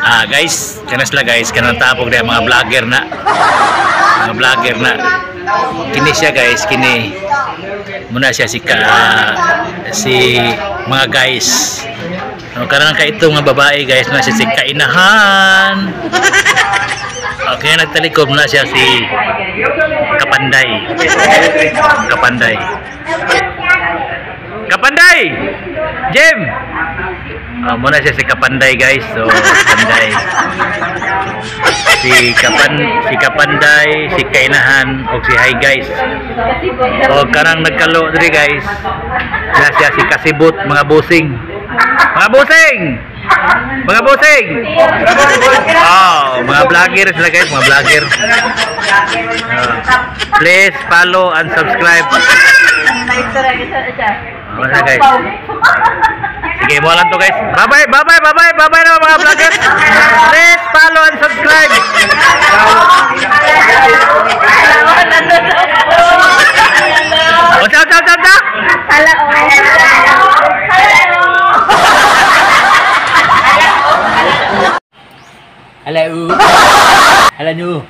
Guys, kanas la guys, kanang tapog na mga vlogger na. Mga vlogger na. Kini siya guys, kini muna siya si mga guys. Karang ka ito nga babae guys, muna siya si Kainahan. Okay, nagtalikod muna siya si Kapanday. Kapanday. Kapanday! Jim! Muna siya si Kapanday guys. So, Kapanday. Si Kapanday, si Kainahan, o si Hi guys. So, karang nagkalo diri guys. Na siya si Kasibut, mga busing. Mga busing! Mga busing! Mga vlogger sila guys, mga vlogger. Please follow and subscribe. Mana guys? Sige, mo lang to guys. Bye bye na mga vlogger. Please follow and subscribe. Hello. Hello.